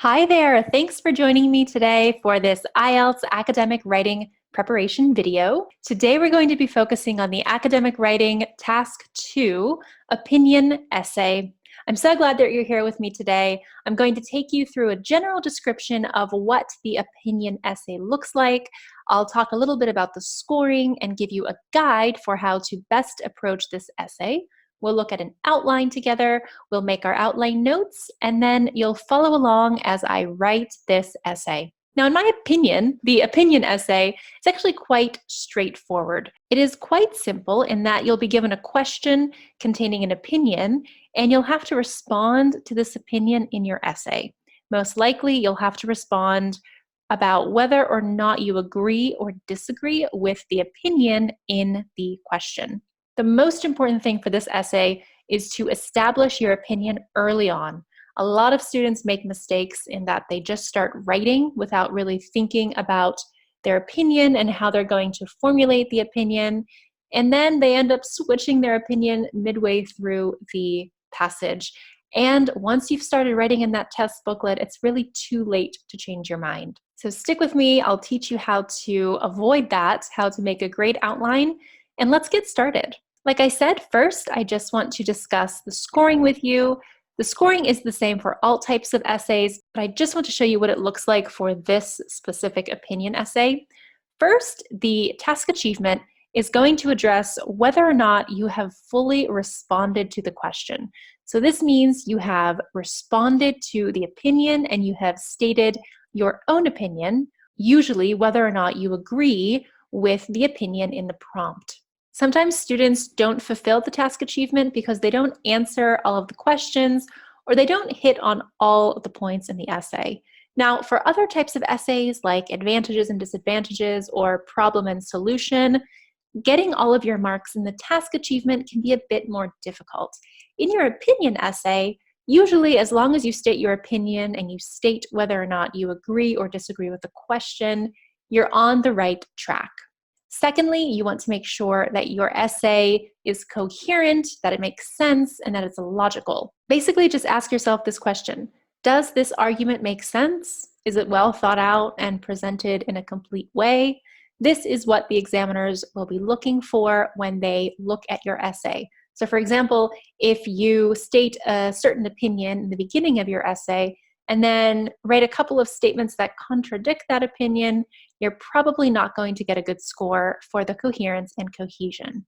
Hi there. Thanks for joining me today for this IELTS academic writing preparation video. Today we're going to be focusing on the academic writing task 2, opinion essay. I'm so glad that you're here with me today. I'm going to take you through a general description of what the opinion essay looks like. I'll talk a little bit about the scoring and give you a guide for how to best approach this essay. We'll look at an outline together, we'll make our outline notes, and then you'll follow along as I write this essay. Now, in my opinion, the opinion essay is actually quite straightforward. It is quite simple in that you'll be given a question containing an opinion, and you'll have to respond to this opinion in your essay. Most likely, you'll have to respond about whether or not you agree or disagree with the opinion in the question. The most important thing for this essay is to establish your opinion early on. A lot of students make mistakes in that they just start writing without really thinking about their opinion and how they're going to formulate the opinion, and then they end up switching their opinion midway through the passage. And once you've started writing in that test booklet, it's really too late to change your mind. So stick with me, I'll teach you how to avoid that, how to make a great outline, and let's get started. Like I said, first, I just want to discuss the scoring with you. The scoring is the same for all types of essays, but I just want to show you what it looks like for this specific opinion essay. First, the task achievement is going to address whether or not you have fully responded to the question. So this means you have responded to the opinion and you have stated your own opinion, usually whether or not you agree with the opinion in the prompt. Sometimes students don't fulfill the task achievement because they don't answer all of the questions or they don't hit on all of the points in the essay. Now, for other types of essays like advantages and disadvantages or problem and solution, getting all of your marks in the task achievement can be a bit more difficult. In your opinion essay, usually as long as you state your opinion and you state whether or not you agree or disagree with the question, you're on the right track. Secondly, you want to make sure that your essay is coherent, that it makes sense, and that it's logical. Basically, just ask yourself this question: does this argument make sense? Is it well thought out and presented in a complete way? This is what the examiners will be looking for when they look at your essay. So for example, if you state a certain opinion in the beginning of your essay, and then write a couple of statements that contradict that opinion, you're probably not going to get a good score for the coherence and cohesion.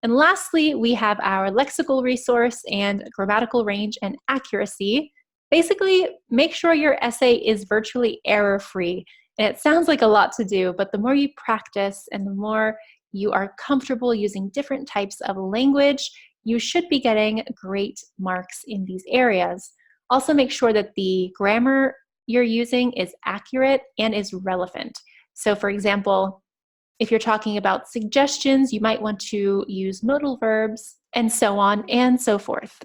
And lastly, we have our lexical resource and grammatical range and accuracy. Basically, make sure your essay is virtually error-free. And it sounds like a lot to do, but the more you practice and the more you are comfortable using different types of language, you should be getting great marks in these areas. Also, make sure that the grammar you're using is accurate and is relevant. So for example, if you're talking about suggestions, you might want to use modal verbs, and so on and so forth.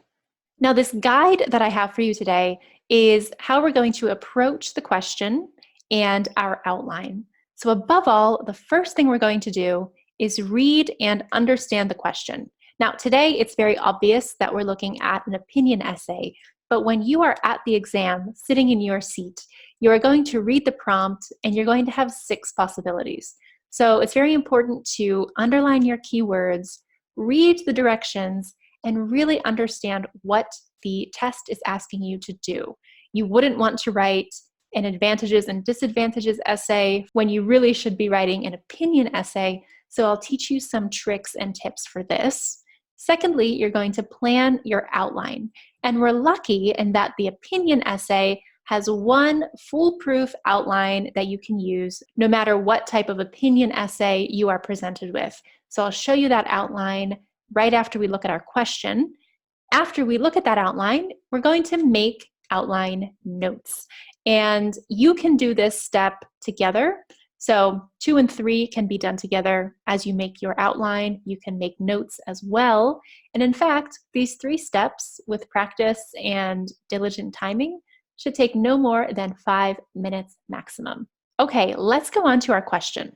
Now, this guide that I have for you today is how we're going to approach the question and our outline. So above all, the first thing we're going to do is read and understand the question. Now, today it's very obvious that we're looking at an opinion essay, but when you are at the exam, sitting in your seat, you are going to read the prompt and you're going to have 6 possibilities. So it's very important to underline your keywords, read the directions, and really understand what the test is asking you to do. You wouldn't want to write an advantages and disadvantages essay when you really should be writing an opinion essay, so I'll teach you some tricks and tips for this. Secondly, you're going to plan your outline. And we're lucky in that the opinion essay has one foolproof outline that you can use no matter what type of opinion essay you are presented with. So I'll show you that outline right after we look at our question. After we look at that outline, we're going to make outline notes. And you can do this step together. So 2 and 3 can be done together. As you make your outline, you can make notes as well. And in fact, these 3 steps with practice and diligent timing should take no more than 5 minutes maximum. Okay, let's go on to our question.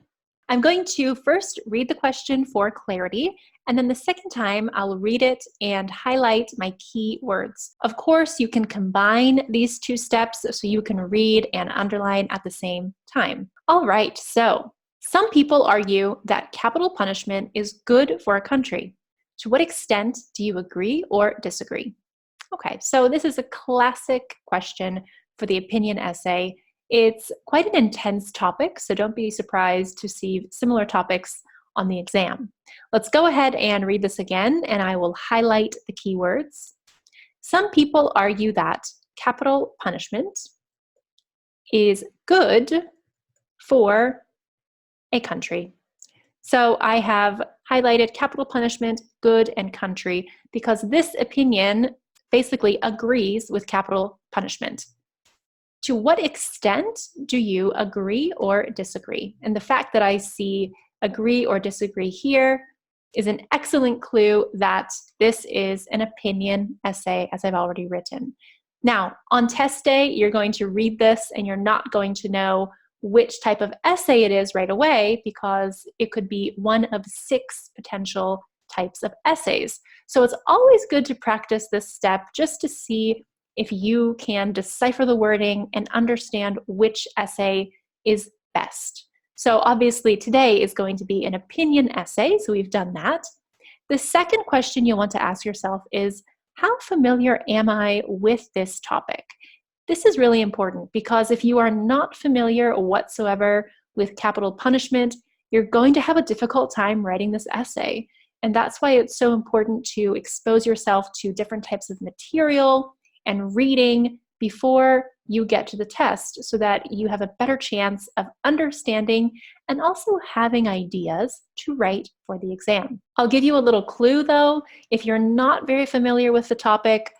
I'm going to first read the question for clarity, And then the second time, I'll read it and highlight my key words. Of course, you can combine these two steps so you can read and underline at the same time. All right, so some people argue that capital punishment is good for a country. To what extent do you agree or disagree? Okay, so this is a classic question for the opinion essay. It's quite an intense topic, so don't be surprised to see similar topics on the exam. Let's go ahead and read this again, and I will highlight the keywords. Some people argue that capital punishment is good for a country. So I have highlighted capital punishment, good, and country because this opinion basically agrees with capital punishment. To what extent do you agree or disagree? And the fact that I see agree or disagree here is an excellent clue that this is an opinion essay, as I've already written. Now, on test day, you're going to read this and you're not going to know which type of essay it is right away because it could be one of 6 potential types of essays. So it's always good to practice this step just to see if you can decipher the wording and understand which essay is best. So obviously today is going to be an opinion essay, so we've done that. The second question you'll want to ask yourself is, how familiar am I with this topic? This is really important because if you are not familiar whatsoever with capital punishment, you're going to have a difficult time writing this essay. And that's why it's so important to expose yourself to different types of material and reading before you get to the test so that you have a better chance of understanding and also having ideas to write for the exam. I'll give you a little clue though. If you're not very familiar with the topic,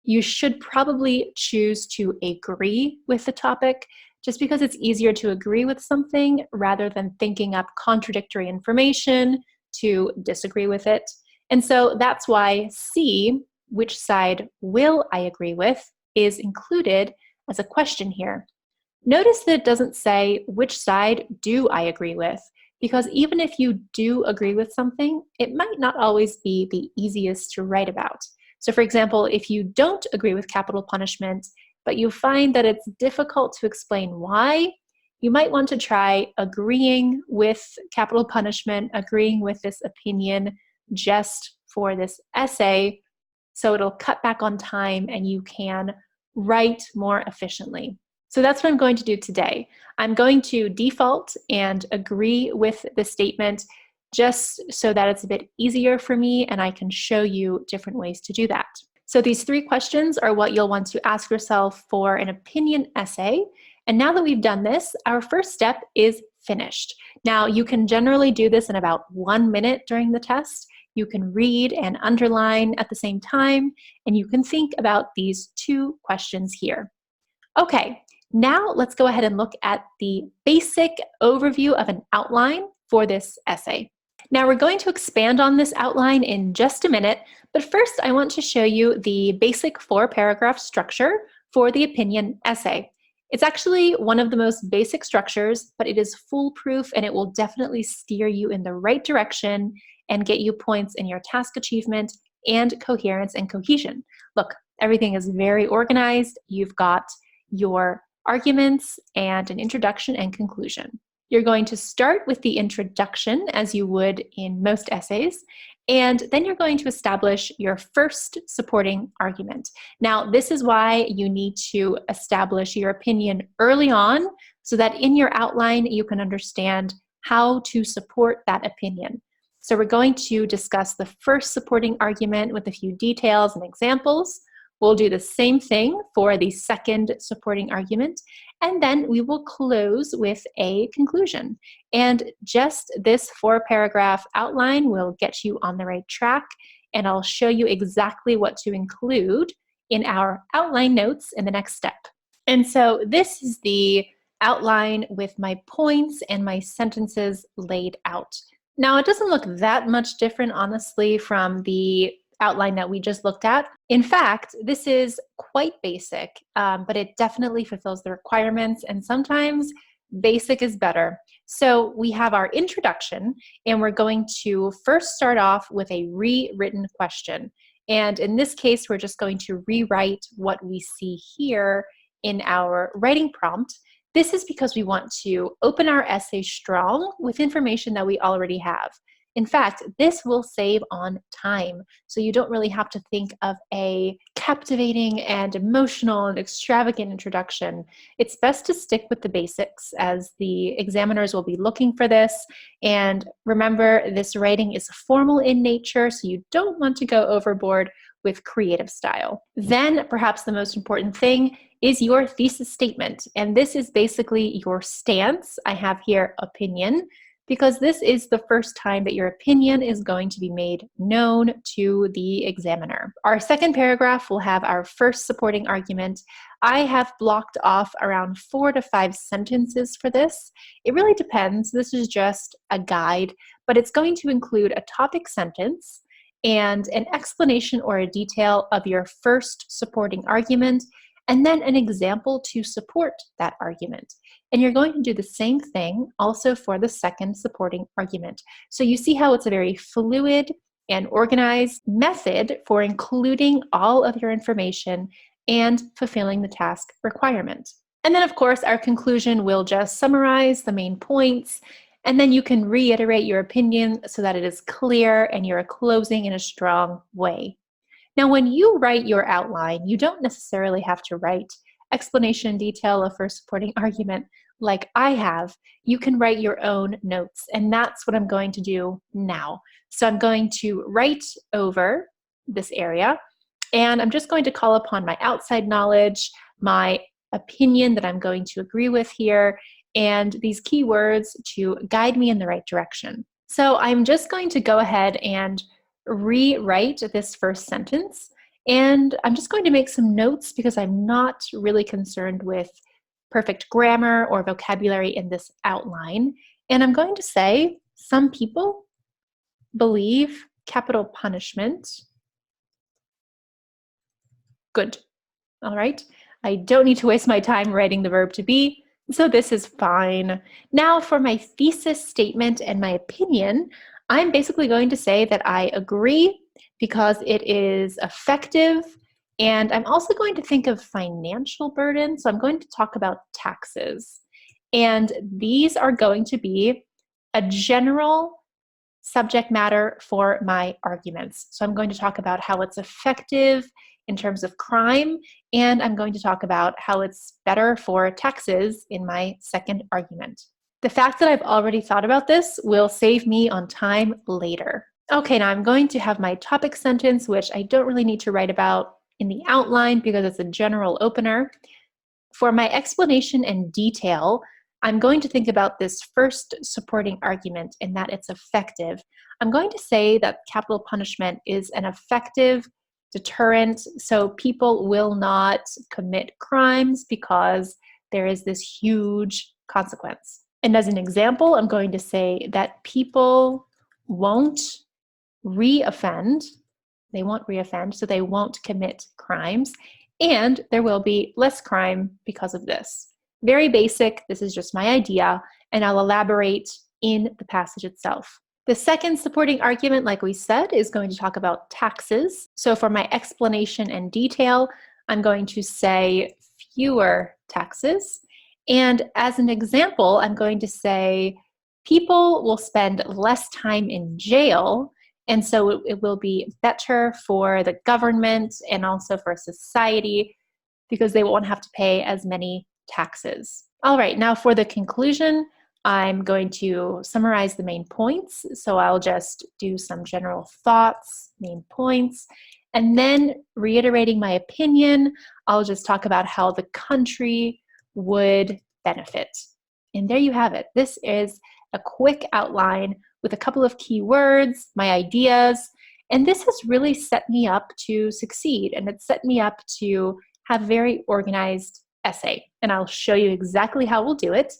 you should probably choose to agree with the topic just because it's easier to agree with something rather than thinking up contradictory information to disagree with it. And so that's why C, which side will I agree with, is included as a question here. Notice that it doesn't say which side do I agree with, because even if you do agree with something, it might not always be the easiest to write about. So for example, if you don't agree with capital punishment, but you find that it's difficult to explain why, you might want to try agreeing with capital punishment, agreeing with this opinion just for this essay, so it'll cut back on time and you can write more efficiently. So that's what I'm going to do today. I'm going to default and agree with the statement just so that it's a bit easier for me and I can show you different ways to do that. So these 3 questions are what you'll want to ask yourself for an opinion essay. And now that we've done this, our first step is finished. Now you can generally do this in about 1 minute during the test. You can read and underline at the same time, and you can think about these 2 questions here. Okay, now let's go ahead and look at the basic overview of an outline for this essay. Now we're going to expand on this outline in just a minute, but first I want to show you the basic 4-paragraph structure for the opinion essay. It's actually one of the most basic structures, but it is foolproof and it will definitely steer you in the right direction and get you points in your task achievement and coherence and cohesion. Look, everything is very organized. You've got your arguments and an introduction and conclusion. You're going to start with the introduction as you would in most essays, and then you're going to establish your first supporting argument. Now, this is why you need to establish your opinion early on so that in your outline you can understand how to support that opinion. So we're going to discuss the first supporting argument with a few details and examples. We'll do the same thing for the second supporting argument, and then we will close with a conclusion. And just this 4-paragraph outline will get you on the right track, and I'll show you exactly what to include in our outline notes in the next step. And so this is the outline with my points and my sentences laid out. Now, it doesn't look that much different, honestly, from the outline that we just looked at. In fact, this is quite basic, but it definitely fulfills the requirements. And sometimes Basic is better. So we have our introduction, and we're going to first start off with a rewritten question. And in this case, we're just going to rewrite what we see here in our writing prompt. This is because we want to open our essay strong with information that we already have. In fact, this will save on time, so you don't really have to think of a captivating and emotional and extravagant introduction. It's best to stick with the basics, as the examiners will be looking for this. And remember, this writing is formal in nature, so you don't want to go overboard with creative style. Then, perhaps the most important thing is your thesis statement. And this is basically your stance. I have here opinion, because this is the first time that your opinion is going to be made known to the examiner. Our second paragraph will have our first supporting argument. I have blocked off around 4 to 5 sentences for this. It really depends. This is just a guide, but it's going to include a topic sentence and an explanation or a detail of your first supporting argument, and then an example to support that argument. And you're going to do the same thing also for the second supporting argument. So you see how it's a very fluid and organized method for including all of your information and fulfilling the task requirement. And then, of course, our conclusion will just summarize the main points, and then you can reiterate your opinion so that it is clear and you're closing in a strong way. Now, when you write your outline, you don't necessarily have to write explanation and detail of first supporting argument like I have. You can write your own notes, and that's what I'm going to do now. So I'm going to write over this area, and I'm just going to call upon my outside knowledge, my opinion that I'm going to agree with here, and these keywords to guide me in the right direction. So I'm just going to go ahead and rewrite this first sentence, and I'm just going to make some notes because I'm not really concerned with perfect grammar or vocabulary in this outline. And I'm going to say, some people believe capital punishment good. All right, I don't need to waste my time writing the verb to be, so this is fine. Now for my thesis statement and my opinion, I'm basically going to say that I agree because it is effective, and I'm also going to think of financial burden, so I'm going to talk about taxes. And these are going to be a general subject matter for my arguments. So I'm going to talk about how it's effective in terms of crime, and I'm going to talk about how it's better for taxes in my second argument. The fact that I've already thought about this will save me on time later. Okay, now I'm going to have my topic sentence, which I don't really need to write about in the outline because it's a general opener. For my explanation and detail, I'm going to think about this first supporting argument and that it's effective. I'm going to say that capital punishment is an effective deterrent, so people will not commit crimes because there is this huge consequence. And as an example, I'm going to say that people won't reoffend. They won't reoffend, so they won't commit crimes, and there will be less crime because of this. Very basic, this is just my idea, and I'll elaborate in the passage itself. The second supporting argument, like we said, is going to talk about taxes. So for my explanation and detail, I'm going to say fewer taxes. And as an example, I'm going to say people will spend less time in jail, and so it will be better for the government and also for society because they won't have to pay as many taxes. All right, now for the conclusion, I'm going to summarize the main points. So I'll just do some general thoughts, main points, and then reiterating my opinion, I'll just talk about how the country would benefit. And there you have it. This is a quick outline with a couple of key words, my ideas, and this has really set me up to succeed, and it's set me up to have a very organized essay. And I'll show you exactly how we'll do it.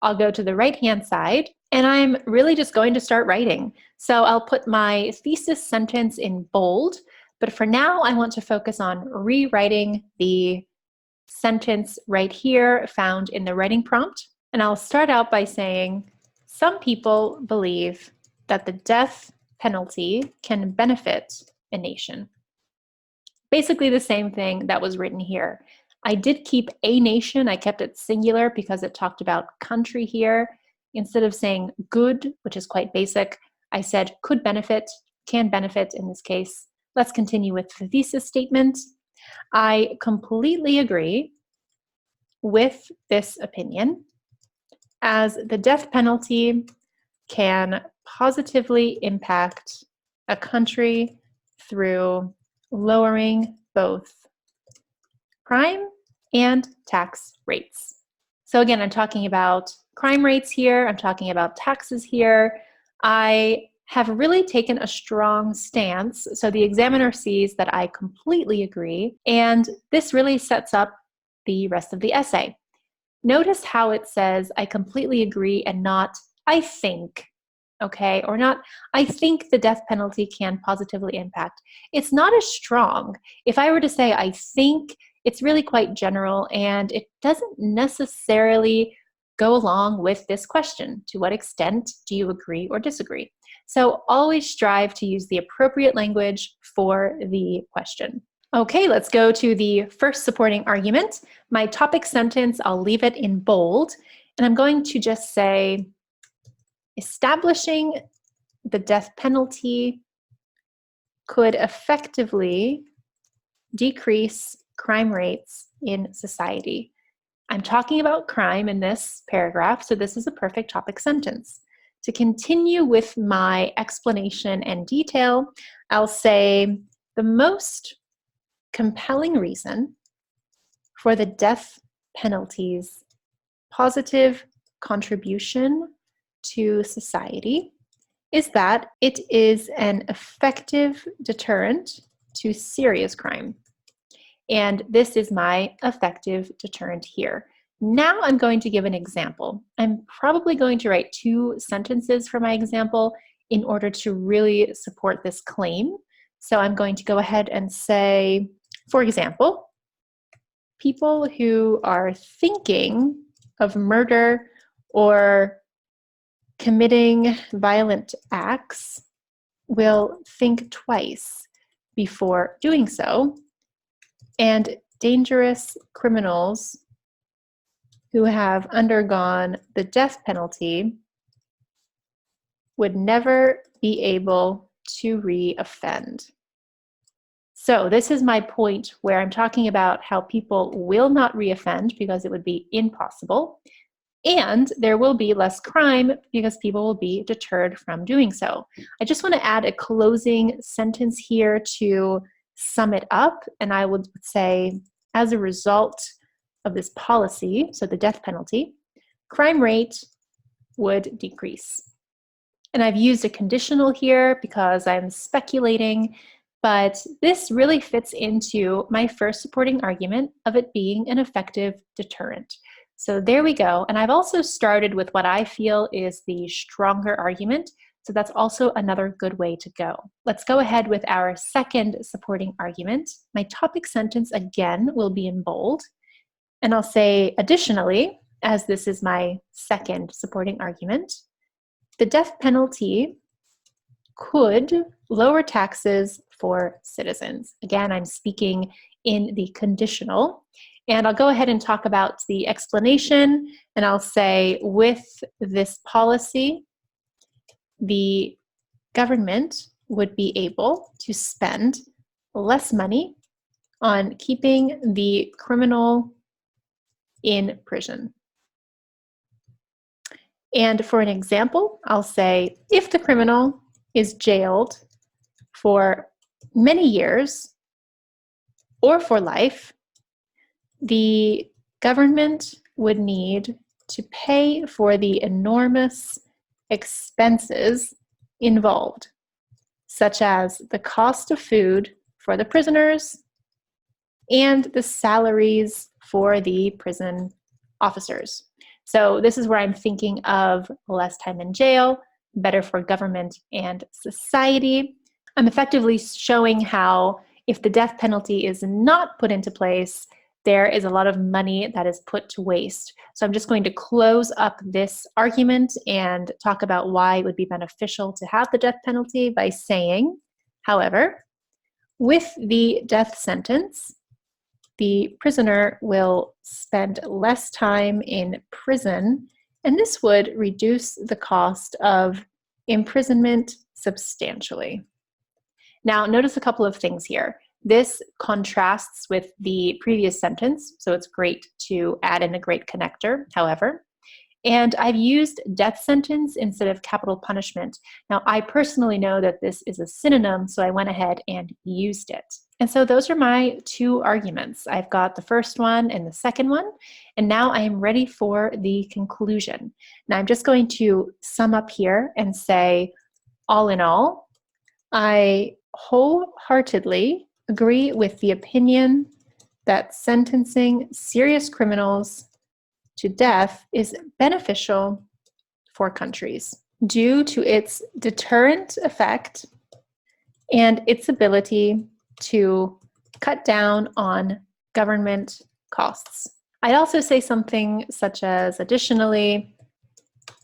I'll go to the right-hand side, and I'm really just going to start writing. So I'll put my thesis sentence in bold, but for now I want to focus on rewriting the sentence right here found in the writing prompt. And I'll start out by saying some people believe that the death penalty can benefit a nation. Basically the same thing that was written here. I did keep a nation, I kept it singular because it talked about country here. Instead of saying good, which is quite basic, I said could benefit, can benefit in this case. Let's continue with the thesis statement. I completely agree with this opinion, as the death penalty can positively impact a country through lowering both crime and tax rates. So again, I'm talking about crime rates here, I'm talking about taxes here. I have really taken a strong stance, so the examiner sees that I completely agree, and this really sets up the rest of the essay. Notice how it says, I completely agree, and not, I think, okay? Or not, I think the death penalty can positively impact. It's not as strong. If I were to say, I think, it's really quite general, and it doesn't necessarily go along with this question. To what extent do you agree or disagree? So always strive to use the appropriate language for the question. Okay, let's go to the first supporting argument. My topic sentence, I'll leave it in bold, and I'm going to just say, establishing the death penalty could effectively decrease crime rates in society. I'm talking about crime in this paragraph, so this is a perfect topic sentence. To continue with my explanation and detail, I'll say the most compelling reason for the death penalty's positive contribution to society is that it is an effective deterrent to serious crime. And this is my effective deterrent here. Now I'm going to give an example. I'm probably going to write 2 sentences for my example in order to really support this claim. So I'm going to go ahead and say, for example, people who are thinking of murder or committing violent acts will think twice before doing so, and dangerous criminals who have undergone the death penalty would never be able to re-offend. So this is my point where I'm talking about how people will not re-offend because it would be impossible, and there will be less crime because people will be deterred from doing so. I just want to add a closing sentence here to sum it up, and I would say, as a result of this policy, so the death penalty, crime rate would decrease. And I've used a conditional here because I'm speculating, but this really fits into my first supporting argument of it being an effective deterrent. So there we go. And I've also started with what I feel is the stronger argument. So that's also another good way to go. Let's go ahead with our second supporting argument. My topic sentence again will be in bold. And I'll say additionally, as this is my second supporting argument, the death penalty could lower taxes for citizens. Again, I'm speaking in the conditional. And I'll go ahead and talk about the explanation, and I'll say with this policy, the government would be able to spend less money on keeping the criminal in prison. And for an example, I'll say if the criminal is jailed for many years or for life, the government would need to pay for the enormous expenses involved, such as the cost of food for the prisoners and the salaries for the prison officers. So this is where I'm thinking of less time in jail, better for government and society. I'm effectively showing how if the death penalty is not put into place, there is a lot of money that is put to waste. So I'm just going to close up this argument and talk about why it would be beneficial to have the death penalty by saying, however, with the death sentence, the prisoner will spend less time in prison, and this would reduce the cost of imprisonment substantially. Now, notice a couple of things here. This contrasts with the previous sentence, so it's great to add in a great connector, however. And I've used death sentence instead of capital punishment. Now, I personally know that this is a synonym, so I went ahead and used it. And so those are my two arguments. I've got the first one and the second one, and now I am ready for the conclusion. Now, I'm just going to sum up here and say, all in all, I wholeheartedly agree with the opinion that sentencing serious criminals to death is beneficial for countries due to its deterrent effect and its ability to cut down on government costs. I'd also say something such as, additionally,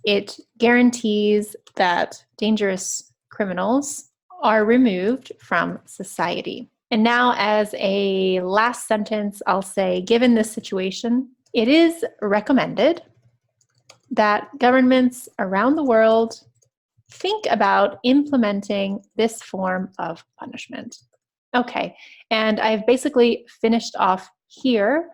it guarantees that dangerous criminals are removed from society. And now, as a last sentence, I'll say, given this situation, it is recommended that governments around the world think about implementing this form of punishment. Okay, and I've basically finished off here.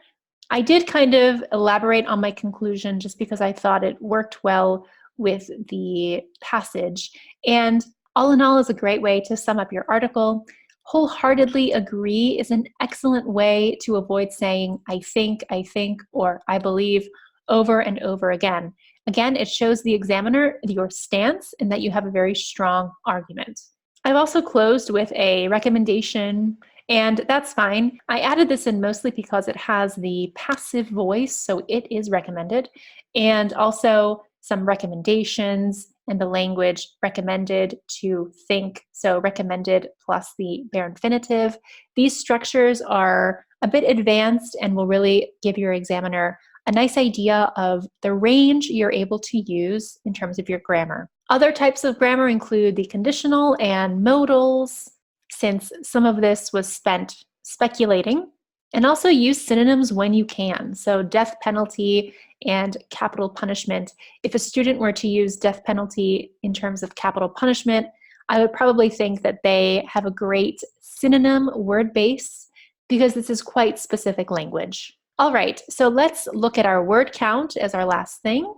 I did kind of elaborate on my conclusion just because I thought it worked well with the passage. And all in all is a great way to sum up your article. Wholeheartedly agree is an excellent way to avoid saying I think, or I believe over and over again. Again, it shows the examiner your stance and that you have a very strong argument. I've also closed with a recommendation, and that's fine. I added this in mostly because it has the passive voice, so it is recommended, and also some recommendations and the language recommended to think, so recommended plus the bare infinitive. These structures are a bit advanced and will really give your examiner a nice idea of the range you're able to use in terms of your grammar. Other types of grammar include the conditional and modals, since some of this was spent speculating, and also use synonyms when you can. So death penalty and capital punishment. If a student were to use death penalty in terms of capital punishment, I would probably think that they have a great synonym word base because this is quite specific language. All right, so let's look at our word count as our last thing.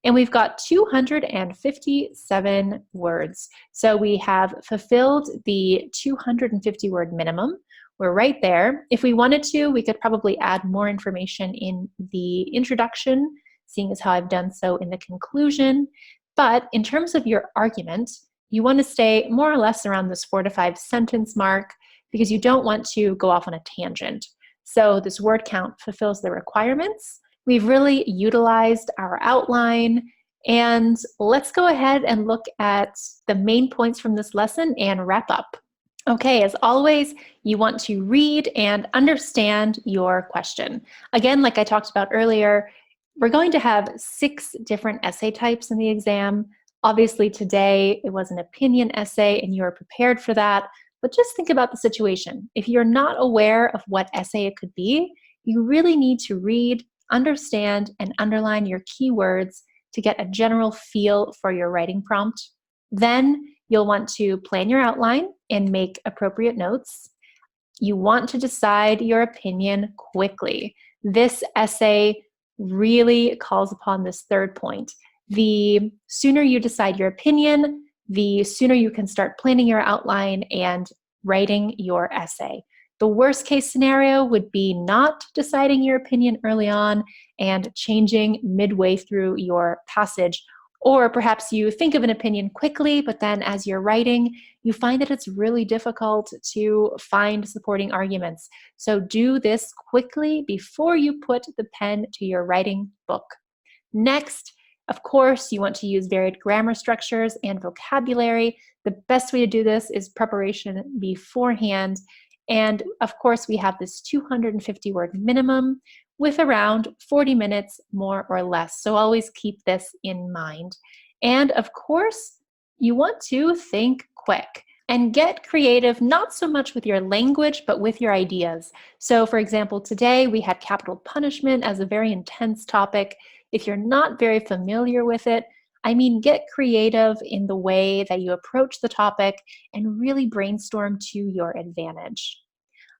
And we've got 257 words. So we have fulfilled the 250 word minimum. We're right there. If we wanted to, we could probably add more information in the introduction, seeing as how I've done so in the conclusion. But in terms of your argument, you want to stay more or less around this 4 to 5 sentence mark because you don't want to go off on a tangent. So this word count fulfills the requirements. We've really utilized our outline, and let's go ahead and look at the main points from this lesson and wrap up. Okay, as always, you want to read and understand your question. Again, like I talked about earlier, we're going to have 6 different essay types in the exam. Obviously today it was an opinion essay and you are prepared for that, but just think about the situation. If you're not aware of what essay it could be, you really need to read, understand, and underline your keywords to get a general feel for your writing prompt. Then you'll want to plan your outline and make appropriate notes. You want to decide your opinion quickly. This essay really calls upon this third point. The sooner you decide your opinion, the sooner you can start planning your outline and writing your essay. The worst case scenario would be not deciding your opinion early on and changing midway through your passage. Or perhaps you think of an opinion quickly, but then as you're writing, you find that it's really difficult to find supporting arguments. So do this quickly before you put the pen to your writing book. Next, of course, you want to use varied grammar structures and vocabulary. The best way to do this is preparation beforehand. And of course, we have this 250 word minimum with around 40 minutes more or less. So always keep this in mind. And of course, you want to think quick and get creative, not so much with your language, but with your ideas. So for example, today we had capital punishment as a very intense topic. If you're not very familiar with it, I mean, get creative in the way that you approach the topic and really brainstorm to your advantage.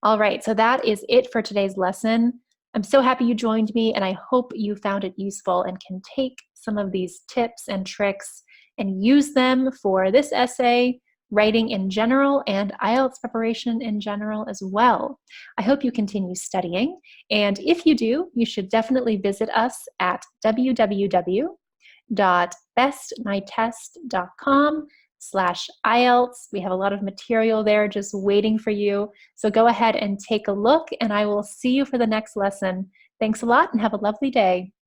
All right, so that is it for today's lesson. I'm so happy you joined me, and I hope you found it useful and can take some of these tips and tricks and use them for this essay, writing in general, and IELTS preparation in general as well. I hope you continue studying, and if you do, you should definitely visit us at www.bestmytest.com/IELTS. We have a lot of material there just waiting for you. So go ahead and take a look, and I will see you for the next lesson. Thanks a lot and have a lovely day.